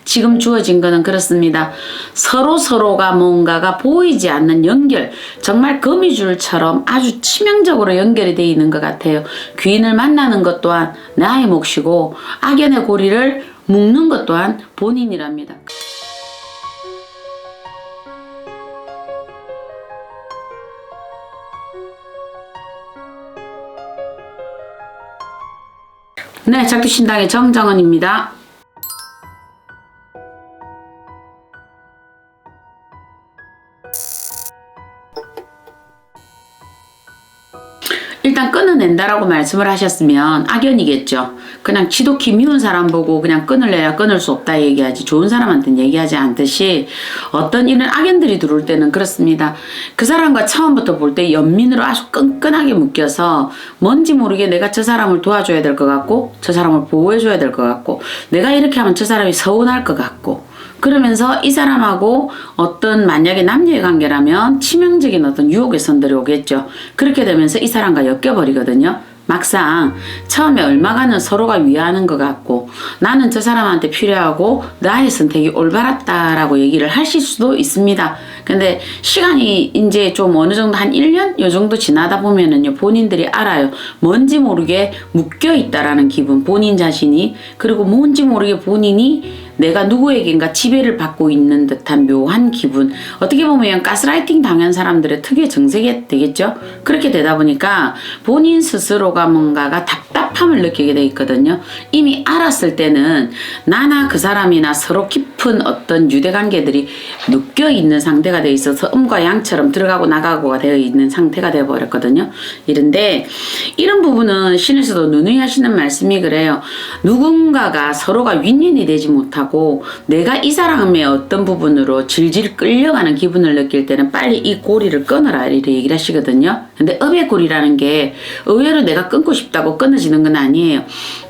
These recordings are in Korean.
지금 주어진 거는 그렇습니다. 서로가 뭔가가 보이지 않는 연결, 정말 거미줄처럼 아주 치명적으로 연결이 되어 있는 것 같아요. 귀인을 만나는 것 또한 나의 몫이고 악연의 고리를 묶는 것 또한 본인이랍니다. 네, 작두신당의 정정은입니다. 일단 끊어낸다라고 말씀을 하셨으면 악연이겠죠. 그냥 지독히 미운 사람 보고 그냥 끊을래야 끊을 수 없다 얘기하지, 좋은 사람한테는 얘기하지 않듯이 어떤 이런 악연들이 들어올 때는 그렇습니다. 그 사람과 처음부터 볼 때 연민으로 아주 끈끈하게 묶여서 뭔지 모르게 내가 저 사람을 도와줘야 될 것 같고 저 사람을 보호해줘야 될 것 같고 내가 이렇게 하면 저 사람이 서운할 것 같고, 그러면서 이 사람하고 어떤 만약에 남녀의 관계라면 치명적인 어떤 유혹의 선들이 오겠죠. 그렇게 되면서 이 사람과 엮여버리거든요. 막상 처음에 얼마간은 서로가 위하는 것 같고 나는 저 사람한테 필요하고 나의 선택이 올바랐다라고 얘기를 하실 수도 있습니다. 근데 시간이 이제 좀 어느 정도 한 1년? 요 정도 지나다 보면은요, 본인들이 알아요. 뭔지 모르게 묶여있다라는 기분, 본인 자신이. 그리고 뭔지 모르게 본인이 내가 누구에겐가 지배를 받고 있는 듯한 묘한 기분. 어떻게 보면 가스라이팅 당한 사람들의 특유의 정색이 되겠죠. 그렇게 되다 보니까 본인 스스로가 뭔가가 답답함을 느끼게 돼 있거든요. 이미 알았을 때는 나나 그 사람이나 서로 깊은 어떤 유대관계들이 묶여 있는 상태가 돼 있어서 음과 양처럼 들어가고 나가고가 되어 있는 상태가 되어 버렸거든요. 이런데 이런 부분은 신에서도 누누이 하시는 말씀이 그래요. 누군가가 서로가 윈윈이 되지 못하고 내가 이 사람의 어떤 부분으로 질질 끌려가는 기분을 느낄 때는 빨리 이 고리를 끊어라 이렇게 얘기를 하시거든요. 근데 업의 고리라는 게 의외로 내가 끊고 싶다고 끊어지는 건 아니에요.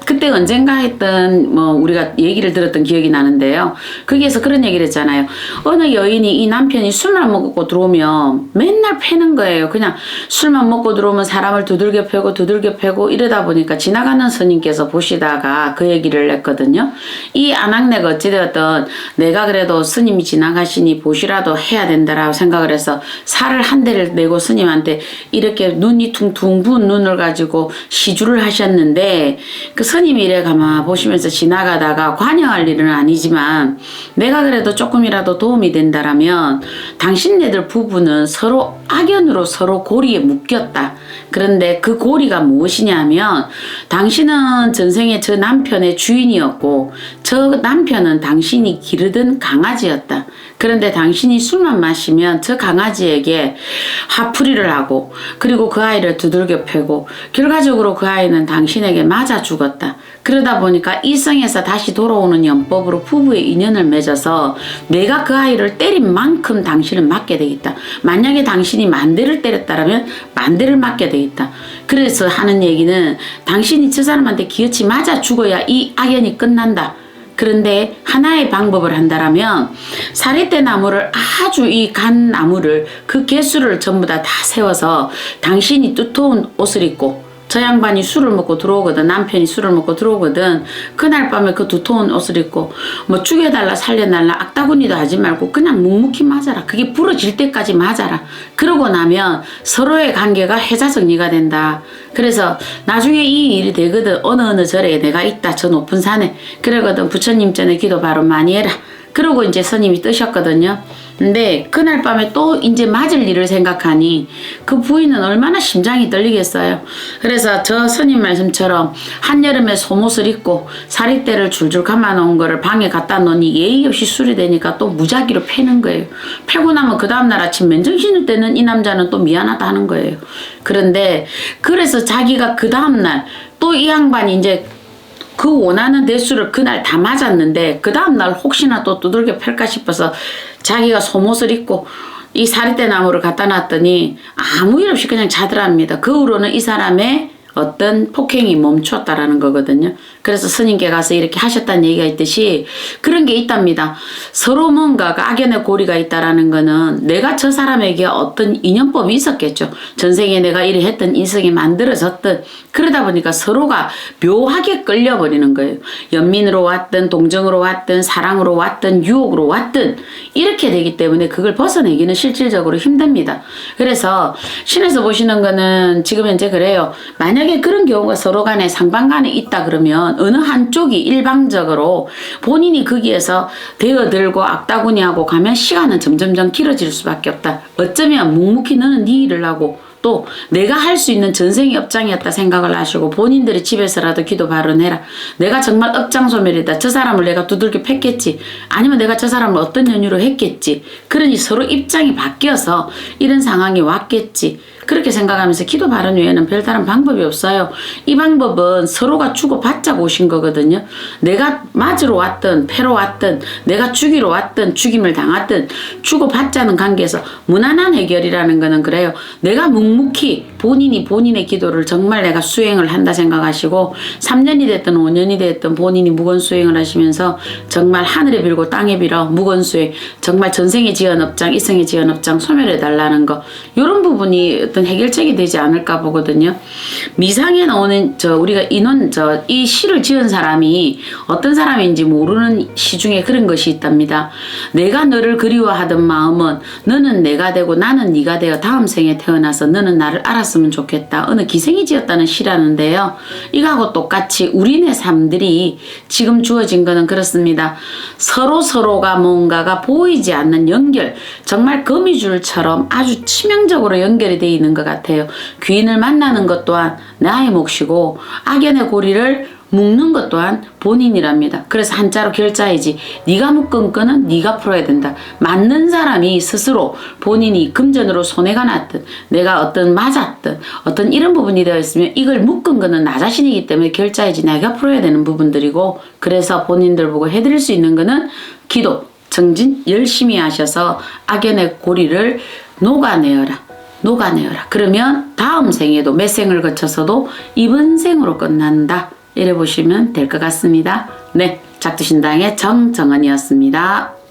그때 언젠가 했던 우리가 얘기를 들었던 기억이 나는데요. 거기에서 그런 얘기를 했잖아요. 어느 여인이 이 남편이 술만 먹고 들어오면 맨날 패는 거예요. 그냥 술만 먹고 들어오면 사람을 두들겨 패고 이러다 보니까 지나가는 스님께서 보시다가 그 얘기를 했거든요. 이 안악내가 어찌되었든 내가 그래도 스님이 지나가시니 보시라도 해야 된다라고 생각을 해서 살을 한 대를 내고 스님한테 이렇게 눈이 퉁퉁 부은 눈을 가지고 시주를 하셨는데, 그 스님이 이래 가만 보시면서 지나가다가 관여할 일은 아니지만 내가 그래도 조금이라도 도움이 된다라면 당신네들 부부는 서로 악연으로 서로 고리에 묶였다. 그런데 그 고리가 무엇이냐면 당신은 전생에 저 남편의 주인이었고 저 남편은 당신이 기르던 강아지였다. 그런데 당신이 술만 마시면 저 강아지에게 화풀이를 하고 그리고 그 아이를 두들겨 패고 결과적으로 그 아이는 당신에게 맞아 죽었다. 그러다 보니까 일성에서 다시 돌아오는 연법으로 부부의 인연을 맺어서 내가 그 아이를 때린 만큼 당신을 맞게 되겠다. 만약에 당신이 만 대를 때렸다면 만 대를 맞게 되겠다. 그래서 하는 얘기는 당신이 저 사람한테 기어치 맞아 죽어야 이 악연이 끝난다. 그런데 하나의 방법을 한다라면 사리떼 나무를 아주 이 간 나무를 그 개수를 전부 다 세워서 당신이 두터운 옷을 입고 저 양반이 술을 먹고 들어오거든, 남편이 술을 먹고 들어오거든, 그날 밤에 그 두터운 옷을 입고 뭐 죽여달라 살려달라 악다구니도 하지 말고 그냥 묵묵히 맞아라. 그게 부러질 때까지 맞아라. 그러고 나면 서로의 관계가 회자정리가 된다. 그래서 나중에 이 일이 되거든. 어느 절에 내가 있다 저 높은 산에 그러거든. 부처님 전에 기도 바로 많이 해라. 그러고 이제 스님이 뜨셨거든요. 근데 그날 밤에 또 이제 맞을 일을 생각하니 그 부인은 얼마나 심장이 떨리겠어요. 그래서 저 스님 말씀처럼 한여름에 속옷을 입고 사리떼를 줄줄 감아놓은 거를 방에 갖다 놓으니 예의 없이 술이 되니까 또 무작위로 패는 거예요. 패고 나면 그 다음날 아침 맨정신일 때는 이 남자는 또 미안하다 하는 거예요. 그런데 그래서 자기가 그 다음날 또 이 양반이 이제 그 원하는 대수를 그날 다 맞았는데 그 다음날 혹시나 또 두들겨 팰까 싶어서 자기가 속옷을 입고 이 사리떼 나무를 갖다 놨더니 아무 일 없이 그냥 자더랍니다. 그 후로는 이 사람의 어떤 폭행이 멈췄다라는 거거든요. 그래서 스님께 가서 이렇게 하셨다는 얘기가 있듯이 그런 게 있답니다. 서로 뭔가가 악연의 고리가 있다라는 거는 내가 저 사람에게 어떤 인연법이 있었겠죠. 전생에 내가 이래 했던 인생이 만들어졌던 그러다 보니까 서로가 묘하게 끌려버리는 거예요. 연민으로 왔든 동정으로 왔든 사랑으로 왔든 유혹으로 왔든 이렇게 되기 때문에 그걸 벗어내기는 실질적으로 힘듭니다. 그래서 신에서 보시는 거는 지금 현재 그래요. 만약에 그런 경우가 서로 간에 상방 간에 있다 그러면 어느 한쪽이 일방적으로 본인이 거기에서 대어들고 악다구니하고 가면 시간은 점점점 길어질 수밖에 없다. 어쩌면 묵묵히 너는 네 일을 하고 또 내가 할 수 있는 전생의 업장이었다 생각을 하시고 본인들이 집에서라도 기도 발언해라. 내가 정말 업장소멸이다. 저 사람을 내가 두들겨 팼겠지. 아니면 내가 저 사람을 어떤 연유로 했겠지. 그러니 서로 입장이 바뀌어서 이런 상황이 왔겠지. 그렇게 생각하면서 기도 발언 외에는 별다른 방법이 없어요. 이 방법은 서로가 주고받자고 오신 거거든요. 내가 맞으러 왔든 패로 왔든 내가 죽이러 왔든 죽임을 당하든 주고받자는 관계에서 무난한 해결이라는 거는 그래요. 내가 묵묵히 본인이 본인의 기도를 정말 내가 수행을 한다 생각하시고 3년이 됐든 5년이 됐든 본인이 무건수행을 하시면서 정말 하늘에 빌고 땅에 빌어 무건수행 정말 전생에 지은 업장 이생에 지은 업장 소멸해달라는 거 이런 부분이 어떤 해결책이 되지 않을까 보거든요. 미상에 나오는 우리가 이 시를 지은 사람이 어떤 사람인지 모르는 시 중에 그런 것이 있답니다. 내가 너를 그리워하던 마음은 너는 내가 되고 나는 네가 되어 다음 생에 태어나서 너는 나를 알았으면 좋겠다. 어느 기생이 지었다는 시라는데요. 이거하고 똑같이 우리네 삶들이 지금 주어진 거는 그렇습니다. 서로가 뭔가가 보이지 않는 연결 정말 거미줄처럼 아주 치명적으로 연결이 되어 있는 것 같아요. 귀인을 만나는 것 또한 나의 몫이고 악연의 고리를 묶는 것 또한 본인이랍니다. 그래서 한자로 결자이지 네가 묶은 끈은 네가 풀어야 된다. 맞는 사람이 스스로 본인이 금전으로 손해가 났든 내가 어떤 맞았든 어떤 이런 부분이 되어 있으면 이걸 묶은 거는 나 자신이기 때문에 결자이지 내가 풀어야 되는 부분들이고 그래서 본인들 보고 해드릴 수 있는 거는 기도, 정진 열심히 하셔서 악연의 고리를 녹아내어라. 그러면 다음 생에도 몇 생을 거쳐서도 이번 생으로 끝난다. 이래 보시면 될 것 같습니다. 네, 작두신당의 정정은이었습니다.